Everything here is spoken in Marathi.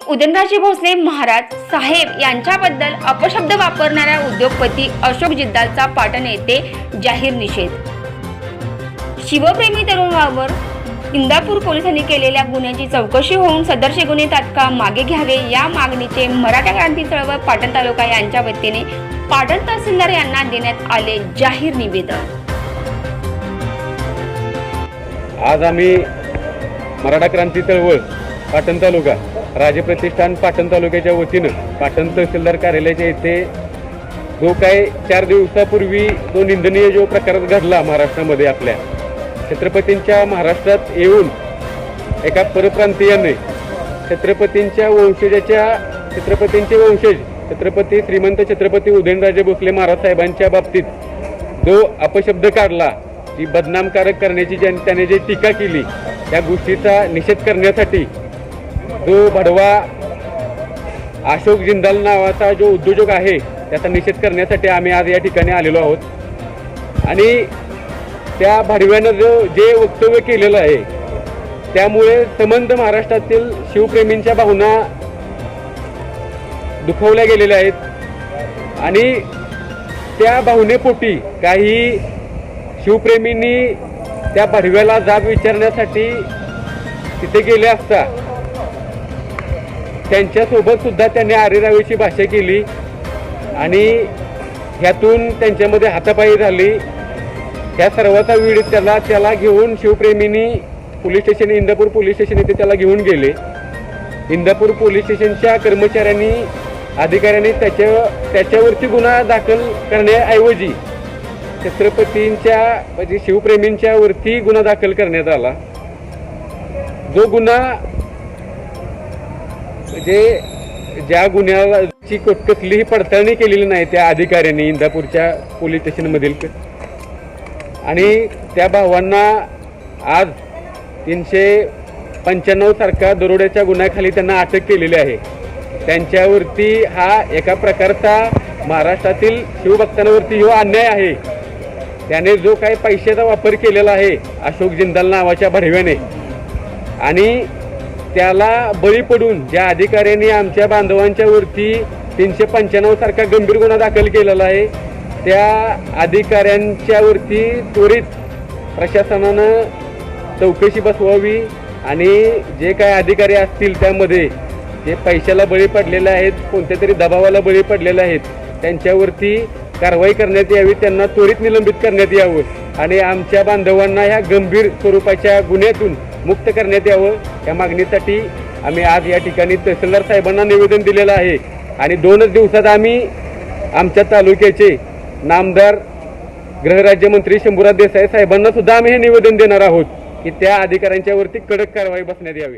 उदयनराजे भोसले महाराज साहेब यांच्याबद्दल अपशब्द वापरणाऱ्या उद्योगपती अशोक जिंदालचा पाटण येथे जाहीर निषेध. शिवप्रेमी तरुणावर इंदापूर पोलिसांनी केलेल्या गुन्ह्याची चौकशी होऊन सदरचे गुन्हे तात्काळ मागे घ्यावे या मागणीचे मराठा क्रांती चळवळ पाटण तालुका यांच्या वतीने पाटण तहसीलदार यांना देण्यात आले जाहीर निवेदन. आज आम्ही मराठा क्रांती चळवळ पाटण तालुका राजप्रतिष्ठान पाटण तालुक्याच्या वतीनं पाटण तहसीलदार कार्यालयाच्या येथे जो काय 4 दिवसापूर्वी जो निंदनीय जो प्रकार घडला महाराष्ट्रामध्ये, आपल्या छत्रपतींच्या महाराष्ट्रात येऊन एका परप्रांतीयाने छत्रपतींचे वंशज छत्रपती श्रीमंत छत्रपती उदयनराजे भोसले महाराज साहेबांच्या बाबतीत जो अपशब्द काढला, जी बदनामकारक करण्याची त्याने जी टीका केली, त्या गोष्टीचा निषेध करण्यासाठी जो भडवा अशोक जिंदाल नावाचा जो उद्योजक आहे त्याचा निषेध करण्यासाठी आम्ही आज या ठिकाणी आलेलो आहोत. आणि त्या भडव्यानं जे वक्तव्य केलेलं आहे त्यामुळे संबंध महाराष्ट्रातील शिवप्रेमींच्या भावना दुखावल्या गेलेल्या आहेत. आणि त्या भावनेपोटी काही शिवप्रेमींनी त्या भडव्याला जाब विचारण्यासाठी तिथे गेले असता त्यांच्यासोबत सुद्धा त्यांनी आरेरावीची भाषा केली आणि ह्यातून त्यांच्यामध्ये हातापायी झाली. ह्या सर्वाचा वेळ त्याला घेऊन शिवप्रेमींनी police station, Indapur police station येथे त्याला घेऊन गेले. इंदापूर पोलीस स्टेशनच्या कर्मचाऱ्यांनी, अधिकाऱ्यांनी त्याच्यावरती गुन्हा दाखल करण्याऐवजी छत्रपतींच्या म्हणजे शिवप्रेमींच्या वरती गुन्हा दाखल करण्यात आला. जो गुन्हा ज्या गुन्ह्याची कसलीही पडताळणी केलेली नाही त्या अधिकाऱ्यांनी इंदापूरच्या पोलीस स्टेशनमधील, आणि त्या भावांना आज 395 सारखा दरोड्याच्या गुन्ह्याखाली त्यांना अटक केलेली आहे. त्यांच्यावरती हा एका प्रकारचा महाराष्ट्रातील शिवभक्तांवरती जो अन्याय आहे. त्याने जो काही पैशाचा वापर केलेला आहे अशोक जिंदाल नावाच्या भडव्याने, आणि त्याला बळी पडून ज्या अधिकाऱ्यांनी आमच्या बांधवांच्या वरती 395 सारखा गंभीर गुन्हा दाखल केलेला आहे, त्या अधिकाऱ्यांच्या वरती त्वरित प्रशासनानं चौकशी बसवावी आणि जे काही अधिकारी असतील त्यामध्ये जे पैशाला बळी पडलेले आहेत, कोणत्या तरी दबावाला बळी पडलेले आहेत, त्यांच्यावरती कारवाई करण्यात यावी, त्यांना त्वरित निलंबित करण्यात यावं आणि आमच्या बांधवांना ह्या गंभीर स्वरूपाच्या गुन्ह्यातून मुक्त करण्यात यावं. या मागणीसाठी आम्ही आज या ठिकाणी तहसीलदार साहेबांना निवेदन दिलेलं आहे. आणि 2च दिवसात आम्ही आमच्या तालुक्याचे नामदार गृहराज्यमंत्री शंभूराज देसाई साहेबांना सुद्धा आम्ही हे निवेदन देणार आहोत की त्या अधिकाऱ्यांच्या वरती कडक कारवाई बसण्यात यावी.